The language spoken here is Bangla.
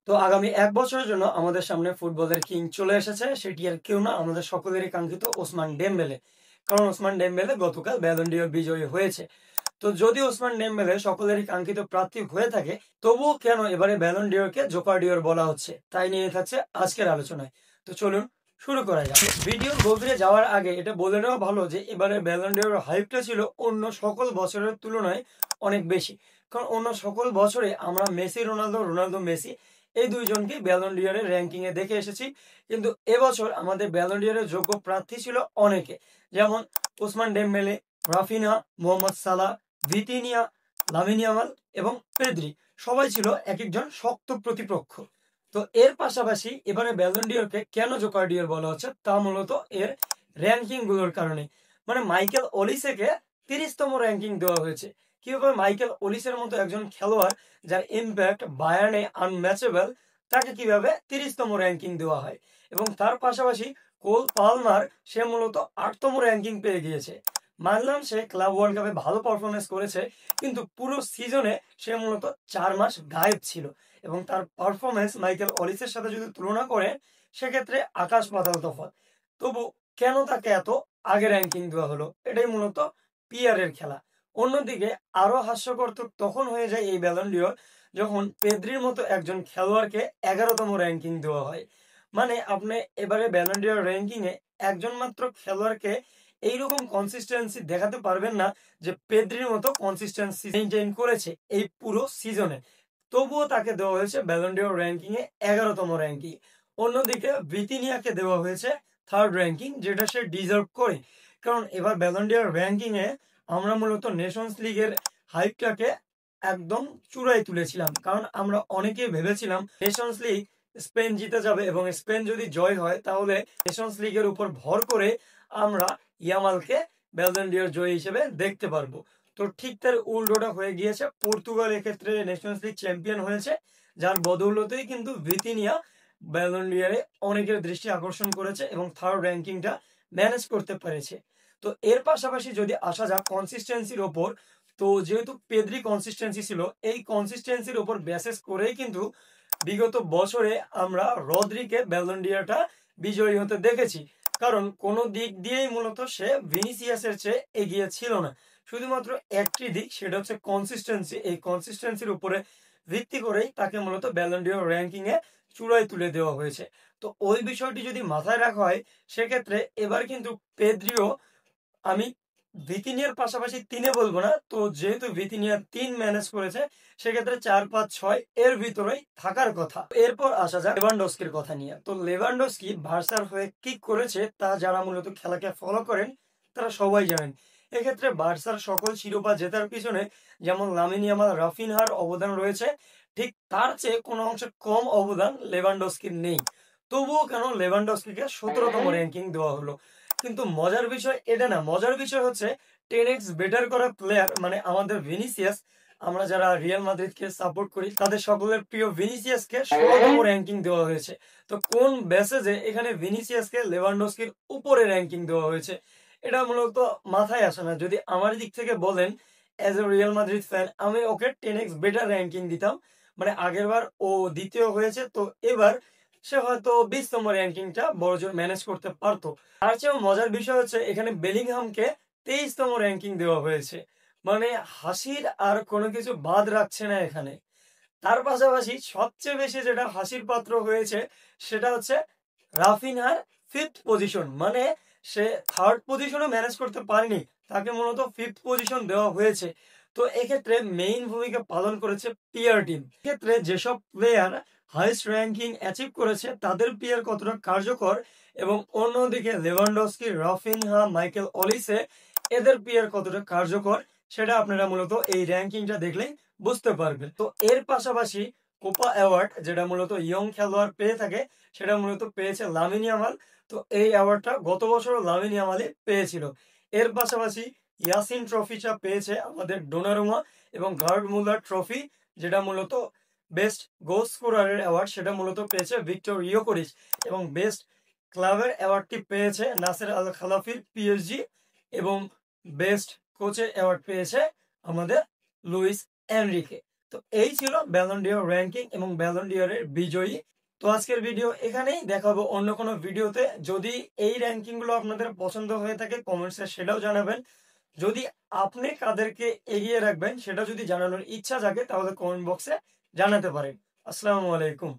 তো আগামী ১ বছরের জন্য আমাদের সামনে ফুটবলের কিং চলে এসেছে। সেটি আর কেউ না, আমাদের সকলেরই কাঙ্ক্ষিত ওসমান ডেম্বেলে। কারণ ওসমান ডেম্বেলে গতকাল ব্যালন ডি'র বিজয়ী হয়েছে। তো যদি ওসমান ডেম্বেলে সকলেরই কাঙ্ক্ষিত প্রার্থী হয়ে থাকে, তবুও কেন এবারে ব্যালন ডি'রকে জোকার ডি'র বলা হচ্ছে? তাই নিয়ে থাকছে আজকের আলোচনায়। তো চলুন শুরু করা যাক। ভিডিওর গভীরে যাওয়ার আগে এটা বলে নেওয়া ভালো যে এবারে ব্যালন ডি'র হাইপটা ছিল অন্য সকল বছরের তুলনায় অনেক বেশি। কারণ অন্য সকল বছরে আমরা মেসি রোনালদো, রোনালদো মেসি এই দুইজনকে ব্যালন ডি'রের র্যাঙ্কিং এ দেখে এসেছি। কিন্তু এবছর আমাদের ব্যালন ডি'রের যোগ্য প্রার্থী ছিল অনেকে, যেমন ওসমান ডেম্বেলে, রাফিনহা, মোহাম্মদ সালাহ, ভিতিনিয়া, লামিন ইয়ামাল এবং পেদ্রি। সবাই ছিল এক একজন শক্ত প্রতিপক্ষ। তো এর পাশাপাশি এবারে ব্যালন ডি'রকে কেন জোকার ডি'র বলা হচ্ছে তা মূলত এর র্যাঙ্কিং গুলোর কারণে। মানে মাইকেল অলিসেকে ৩০তম র্যাঙ্কিং দেওয়া হয়েছে। কিভাবে মাইকেল অলিসের মতো একজন খেলোয়াড় যার ইম্প্যাক্ট বায়ার্নে আনম্যাচেবল, তাকে কিভাবে ৩০তম র্যাঙ্কিং দেওয়া হয়? এবং তার পাশাপাশি কোল পালমার, সে মূলত ৮তম র্যাঙ্কিং পেয়ে গিয়েছে। মানলাম সে ক্লাব ওয়ার্ল্ড কাপে ভালো পারফরমেন্স করেছে, কিন্তু পুরো সিজনে সে মূলত ৪ মাস গায়েব ছিল এবং তার পারফরমেন্স মাইকেল অলিসের সাথে যদি তুলনা করে, সেক্ষেত্রে আকাশ পাতাল তফাৎ। তবু কেন তাকে এত আগে র্যাঙ্কিং দেওয়া হলো? এটাই মূলত পিআর এর খেলা। অন্যদিকে আরো হাস্যকর তো তখন হয়ে যায় এই ব্যালন ডি'র, যখন পেদ্রির মতো একজন খেলোয়াড়কে ১১তম র্যাঙ্কিং দেওয়া হয়। মানে আপনি এবারে ব্যালন ডি'র র্যাঙ্কিং এ একজন মাত্র খেলোয়াড়কে এইরকম কনসিস্টেন্সি দেখাতে পারবেন না যে পেদ্রির মতো কনসিস্টেন্সি মেইনটেইন করেছে এই পুরো সিজনে। তবুও তাকে দেওয়া হয়েছে ব্যালন ডি'র র্যাঙ্কিং এ ১১তম র্যাঙ্কিং। অন্যদিকে ভিতিনিয়াকে দেওয়া হয়েছে থার্ড র্যাঙ্কিং, যেটা সে ডিজার্ভ করে। কারণ এবার ব্যালন ডি'র র্যাঙ্কিং এ আমরা মূলত নেশনস লিগের হাইপটাকে একদম চূড়ায় তুলেছিলাম। কারণ আমরা অনেকেই ভেবেছিলাম নেশনস লিগ স্পেন জিতে যাবে এবং স্পেন যদি জয় হয় তাহলে নেশনস লিগের উপর ভর করে আমরা ইয়ামালকে ব্যালন ডি'র জয়ী হিসেবে দেখতে পারবো। তো ঠিক তার উল্টোটা হয়ে গিয়েছে। পর্তুগাল এক্ষেত্রে নেশনস লিগ চ্যাম্পিয়ন হয়েছে, যার বদৌলতেই কিন্তু ভিতিনিয়া ব্যালন ডি'রে অনেকের দৃষ্টি আকর্ষণ করেছে এবং থার্ড র্যাঙ্কিংটা ম্যানেজ করতে পেরেছে। তো এর পাশাপাশি যদি আসা যাক কনসিস্টেন্সির ওপর, তো যেহেতু পেদ্রি কনসিস্টেন্সি ছিল, এই কনসিস্টেন্সির ওপর বেসেস করেই কিন্তু বিগত বছরে আমরা রদ্রিকে ব্যালন ডি'রটা বিজয়ী হতে দেখেছি। কারণ কোনো দিক দিয়েই মূলত সে ভিনিসিয়াসের চেয়ে এগিয়ে ছিল না। শুধুমাত্র একটি দিক, সেটা হচ্ছে কনসিস্টেন্সি। এই কনসিস্টেন্সির উপরে ভিত্তি করেই তাকে মূলত ব্যালন ডি'র র্যাঙ্কিং এ চূড়ায় তুলে দেওয়া হয়েছে। তো ওই বিষয়টি যদি মাথায় রাখা হয়, সেক্ষেত্রে এবার কিন্তু পেদ্রিও, আমি ভিতিনিয়ার পাশাপাশি ৩ এ বলবো না। তো যেহেতু ভিতিনিয়া ৩ ম্যানেজ করেছে, সেক্ষেত্রে ৪, ৫, ৬ এর ভিতরেই থাকার কথা। এরপর আসা যাক লেভানডস্কির কথা নিয়ে। তো লেভানডস্কি বার্সার হয়ে কি করেছে তা যারা মূলত খেলাকে ফলো করেন তারা সবাই জানেন। এক্ষেত্রে বার্সার সকল শিরোপা জেতার পিছনে যেমন লামিন ইয়ামাল, রাফিনহার অবদান রয়েছে, ঠিক তার চেয়ে কোনো অংশে কম অবদান লেভানডস্কির নেই। তবুও কেন লেভানডস্কিকে ১৭তম র্যাঙ্কিং দেওয়া হলো? কিন্তু মজার বিষয় এটা না, মজার বিষয় হচ্ছে 10x বেটার করা প্লেয়ার মানে আমাদের ভিনিসিয়াস। আমরা যারা রিয়াল মাদ্রিদকে সাপোর্ট করি তাদের সকলের প্রিয় ভিনিসিয়াসকে ১৬তম র্যাঙ্কিং দেওয়া হয়েছে। তো কোন বেসিসে এখানে ভিনিসিয়াসকে লেভানডস্কির উপরে র্যাঙ্কিং দেওয়া হয়েছে? এটা মূলত মাথায় আসে না। যদি আমার দিক থেকে বলেন, as a Real Madrid fan, আমি ওকে 10x বেটার র্যাঙ্কিং দিতাম। মানে আগেরবার ও দ্বিতীয় হয়েছে, তো এবার সে হয়তো 20তম র্যাঙ্কিংটা বড়জোর ম্যানেজ করতে পারতো। তার চেয়েও মজার বিষয় হচ্ছে এখানে বেলিংহামকে 23তম র্যাঙ্কিং দেওয়া হয়েছে। মানে হাসির আর কোনো কিছু বাদ রাখছে না এখানে। তার পাশাপাশি সবচেয়ে বেশি যেটা হাসির পাত্র হয়েছে, সেটা হচ্ছে রাফিনহার 5th পজিশন। মানে সে 3rd পজিশনও ম্যানেজ করতে পারেনি, তাকে মূলত 5th পজিশন দেওয়া হয়েছে। তো এক্ষেত্রে মেইন ভূমিকা পালন করেছে পিআর টিম। এক্ষেত্রে যেসব প্লেয়ার হাইস্ট র্যাঙ্কিং অ্যাচিভ করেছে তাদের পিআর কতটা কার্যকর, এবং অন্যদিকে লেভানডস্কি, রাফিনহা, মাইকেল অলিসে এদের পিআর কতটা কার্যকর, সেটা আপনারা মূলত এই র্যাঙ্কিংটা দেখলেই বুঝতে পারবেন। তো এর পাশাপাশি কোপা অ্যাওয়ার্ড, যেটা মূলত ইয়ং খেলোয়াড় পেয়ে থাকে, সেটা মূলত পেয়েছে লামিন ইয়ামাল। তো এই অ্যাওয়ার্ডটা গত বছরও লামিন ইয়ামালই পেয়েছিল। এর পাশাপাশি ইয়াসিন ট্রফিটা পেয়েছে আমাদের ডোনারুমা, এবং গার্ড মুলার ট্রফি, যেটা মূলত বেস্ট গোল স্কোরারের অ্যাওয়ার্ড, সেটা মূলত পেয়েছে ভিক্টর ইয়োকোরিচ, এবং বেস্ট ক্লাবের অ্যাওয়ার্ডটি পেয়েছে নাসের আল খালাফির পিএসজি, এবং বেস্ট কোচের অ্যাওয়ার্ড পেয়েছে আমাদের লুইস এনরিকে। তো এই ছিল ব্যালন ডিওর র্যাঙ্কিং এবং ব্যালন ডিওরের বিজয়ী। তো আজকের ভিডিও এখানেই, দেখাবো অন্য কোনো ভিডিওতে। যদি এই র্যাঙ্কিং গুলো আপনাদের পছন্দ হয়ে থাকে কমেন্টসে সেটাও জানাবেন। যদি আপনি কাদেরকে এগিয়ে রাখবেন সেটা যদি জানানোর ইচ্ছা থাকে তাহলে কমেন্ট বক্সে জানাতে পারেন। আসসালামু আলাইকুম।